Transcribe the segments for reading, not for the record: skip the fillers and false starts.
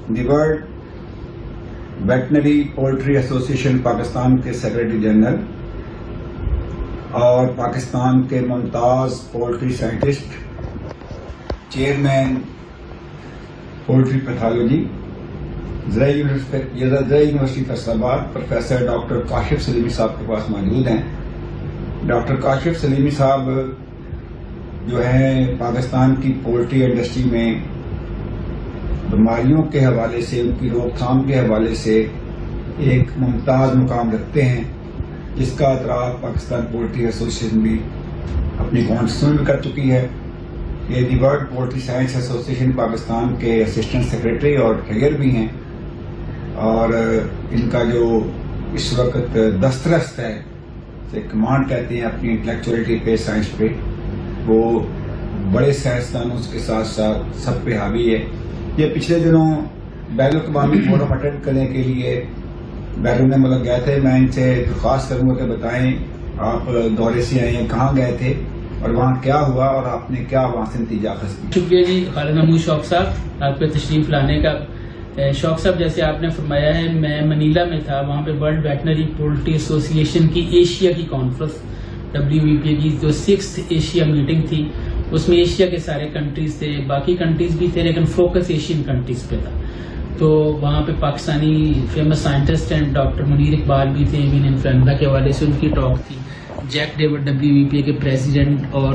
دی world veterinary poultry association Pakistan کے secretary general اور پاکستان کے ممتاز poultry scientist, chairman poultry pathology زرعی university Faisalabad, professor doctor Kashif Salimi صاحب کے پاس موجود ہیں۔ ڈاکٹر کاشف سلیمی صاحب جو ہیں پاکستان کی پولٹری انڈسٹری میں بیماریوں کے حوالے سے، ان کی روک تھام کے حوالے سے ایک ممتاز مقام رکھتے ہیں، جس کا اعتراف پاکستان پولٹری ایسوسیشن بھی اپنی کانسٹیٹیوشن میں کر چکی ہے۔ یہ دی world poultry science association Pakistan کے اسسٹنٹ سیکرٹری اور ٹریگر بھی ہیں، اور ان کا جو اس وقت دسترست ہے، کمانڈ کہتے ہیں اپنی انٹلیکچولیٹی پہ، سائنس پہ، وہ بڑے سائنسدانوں کے ساتھ ساتھ سب پہ حاوی ہے۔ یہ پچھلے دنوں بین الاقوامی فورم اٹینڈ کرنے کے لیے بیرون ملک گئے تھے۔ میں ان سے درخواست کروں گا کہ بتائیں آپ دورے سے آئے ہیں، کہاں گئے تھے اور وہاں کیا ہوا اور آپ نے کیا وہاں سے نتیجہ حاصل کیا؟ شکریہ جی خالد محمود شوق صاحب، آپ پہ تشریف لانے کا۔ شوق صاحب جیسے آپ نے فرمایا ہے، میں منیلا میں تھا، وہاں پہ ورلڈ ویٹنری پولٹری ایسوسیشن کی ایشیا کی کانفرنس WVPA کی جو 6th ایشیا میٹنگ تھی، اس میں ایشیا کے سارے کنٹریز تھے، باقی کنٹریز بھی تھے، لیکن فوکس ایشین کنٹریز پہ تھا۔ تو وہاں پہ پاکستانی فیمس سائنٹسٹ ہیں، ڈاکٹر منیر اقبال بھی تھے، ایوین انفلوئنزا کے حوالے سے ان کی ٹاک تھی۔ جیک ڈیوڈ WVPA کے پریزیڈنٹ اور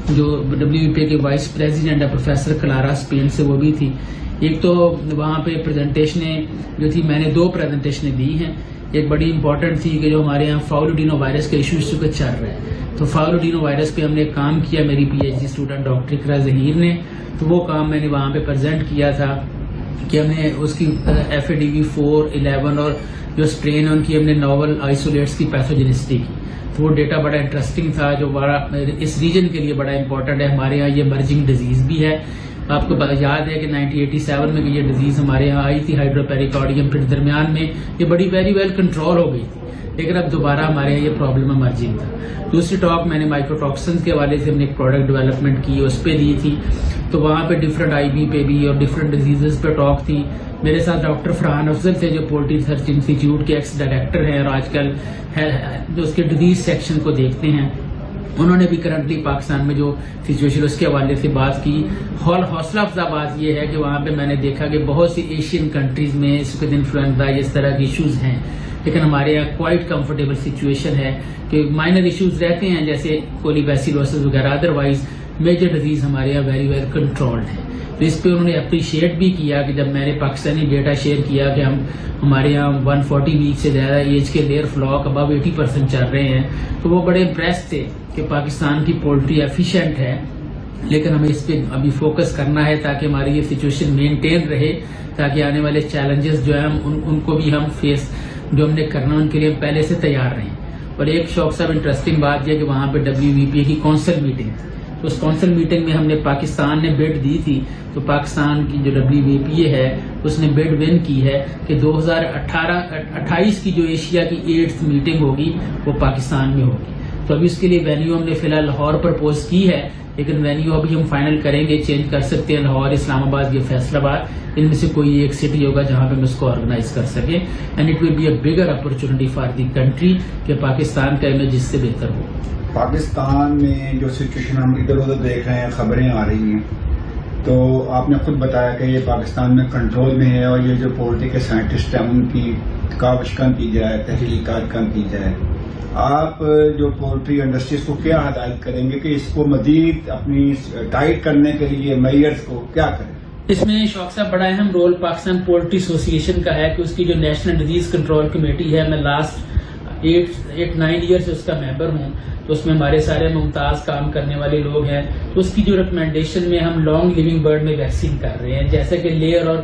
جو WVPA کے وائس پریزیڈنٹ ہے پروفیسر کلارا اسپین سے، وہ بھی تھی۔ ایک تو وہاں پہ پریزنٹیشنیں جو تھی، میں نے 2 پریزنٹیشنیں دی ہیں۔ ایک بڑی امپورٹنٹ تھی کہ جو ہمارے یہاں فاؤلوڈینو وائرس کا ایشو اس وقت چل رہا ہے، تو فاؤلوڈینو وائرس پہ ہم نے کام کیا، میری PhD اسٹوڈنٹ ڈاکٹر اقرا ظہیر نے، تو وہ کام میں نے وہاں پہ پریزنٹ کیا تھا کہ ہم نے اس کی FADV 4, 11 اور جو اسٹرین ہے ان کی ہم نے ناول آئسولیٹس کی پیتھوجینسٹی کی، تو وہ ڈیٹا بڑا انٹرسٹنگ تھا، جو بڑا اس ریجن کے لیے بڑا امپورٹنٹ ہے۔ ہمارے یہاں یہ مرجنگ ڈیزیز بھی ہے، آپ کو یاد ہے کہ 1987 میں یہ ڈیزیز ہمارے یہاں آئی تھی، ہائیڈروپیریکارڈیم، پھر درمیان میں یہ بڑی ویری ویل کنٹرول ہو گئی تھی، لیکن اب دوبارہ ہمارے یہاں یہ پرابلم ایمرجنگ تھا۔ دوسری ٹاک میں نے مائکروٹاکسنز کے حوالے سے ہم نے ایک پروڈکٹ ڈیولپمنٹ کی، اس پہ دی تھی، تو وہاں پہ ڈفرنٹ IB پہ بھی اور ڈفرنٹ ڈیزیزز پہ ٹاک تھی۔ میرے ساتھ ڈاکٹر فرحان افضل تھے، جو پولٹری ریسرچ انسٹیٹیوٹ کے ایکس ڈائریکٹر ہیں اور آج کل جو اس کے ڈیزیز سیکشن کو دیکھتے ہیں۔ انہوں نے بھی کرنٹلی پاکستان میں جو سچویشن اس کے حوالے سے بات کی۔ حوصلہ افزا بات یہ ہے کہ وہاں پہ میں نے دیکھا کہ بہت سی ایشین کنٹریز میں اس وقت انفلوئنزا اس طرح کے ایشوز ہیں، لیکن ہمارے یہاں کوائٹ کمفرٹیبل سچویشن ہے کہ مائنر ایشوز رہتے ہیں جیسے کولیبیسیلوسس وغیرہ، ادروائز میجر ڈیزیز ہمارے یہاں ویری ویل کنٹرولڈ ہے۔ تو اس پہ انہوں نے اپریشیٹ بھی کیا کہ جب میں نے پاکستانی ڈیٹا شیئر کیا کہ ہمارے یہاں 140 ویک سے زیادہ ایج کے لیئر فلاک ابو 80% چل رہے ہیں، تو وہ بڑے امپریس تھے کہ پاکستان کی پولٹری ایفیشینٹ ہے، لیکن ہمیں اس پہ ابھی فوکس کرنا ہے تاکہ ہماری یہ سچویشن مینٹین رہے، تاکہ آنے والے چیلنجز جو ہیں ان کو بھی ہم فیس جو ہم نے کرنا ان کے لیے پہلے سے تیار رہیں۔ اور ایک شوق صاحب انٹرسٹنگ بات یہ کہ وہاں پہ WVPA کی کونسل میٹنگ تھی، تو اس کونسل میٹنگ میں ہم نے پاکستان نے بڈ دی تھی، تو پاکستان کی جو WVPA ہے اس نے بڈ ون کی ہے کہ 2028 کی جو ایشیا کی 8th میٹنگ ہوگی وہ پاکستان میں ہوگی۔ تو ابھی اس کے لیے وینیو ہم نے فی الحال لاہور پرپوز کی ہے، لیکن وینیو ابھی ہم فائنل کریں گے، چینج کر سکتے ہیں، لاہور، اسلام آباد یا فیصل آباد، ان میں سے کوئی ایک سٹی ہوگا جہاں پہ ہم اس کو آرگنائز کر سکیں، and it will be a bigger opportunity for the country کہ پاکستان کا امیج اس سے بہتر ہو۔ پاکستان میں جو سچویشن ہم ادھر ادھر دیکھ رہے ہیں، خبریں آ رہی ہیں، تو آپ نے خود بتایا کہ یہ پاکستان میں کنٹرول میں ہے، اور یہ جو پولٹری کے سائنٹسٹ ہیں ان کی کاوش کم کی جائے، تحقیقات کم کی جائے۔ آپ جو پولٹری انڈسٹریز کو کیا ہدایت کریں گے کہ اس کو مزید اپنی ٹائٹ کرنے کے لیے میئرز کو کیا کریں؟ اس میں شوق صاحب بڑا اہم رول پاکستان پولٹری ایسوسیشن کا ہے کہ اس کی جو نیشنل ڈیزیز کنٹرول کمیٹی ہے، میں لاسٹ 8-9 ایئر سے اس کا ممبر ہوں، تو اس میں ہمارے سارے ممتاز کام کرنے والے لوگ ہیں۔ تو اس کی جو ریکمنڈیشن میں ہم لانگ لیونگ برڈ میں ویکسین کر رہے ہیں، جیسے کہ لیئر اور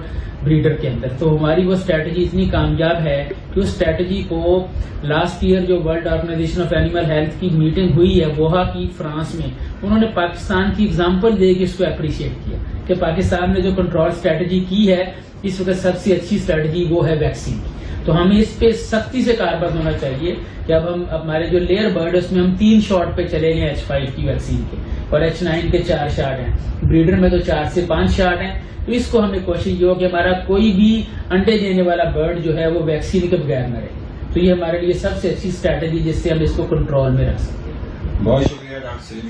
بریڈر کے اندر، تو ہماری وہ اسٹریٹجی اتنی کامیاب ہے کہ اس اسٹریٹجی کو لاسٹ ایئر جو world organisation of animal health کی میٹنگ ہوئی ہے وہاں کی فرانس میں، انہوں نے پاکستان کی اگزامپل دے کے اس کو اپریشیٹ کیا کہ پاکستان نے جو کنٹرول اسٹریٹجی کی ہے اس وقت سب سے اچھی اسٹریٹجی وہ ہے ویکسین کی۔ تو ہمیں اس پہ سختی سے کاربند ہونا چاہیے کہ اب ہم ہمارے جو لیئر برڈ اس میں ہم 3 شاٹ پہ چلے گئے H5 کی ویکسین کے، اور H9 کے 4 شاٹ ہیں. بریڈر میں تو 4 سے 5 شاٹ ہیں. تو اس کو ہمیں کوشش یہ ہو کہ ہمارا کوئی بھی انڈے دینے والا برڈ جو ہے وہ ویکسین کے بغیر نہ رہے. تو یہ ہمارے لیے سب سے اچھی اسٹریٹجی جس سے ہم اس کو کنٹرول میں رکھ سکیں. بہت شکریہ ڈاکٹر سلیم.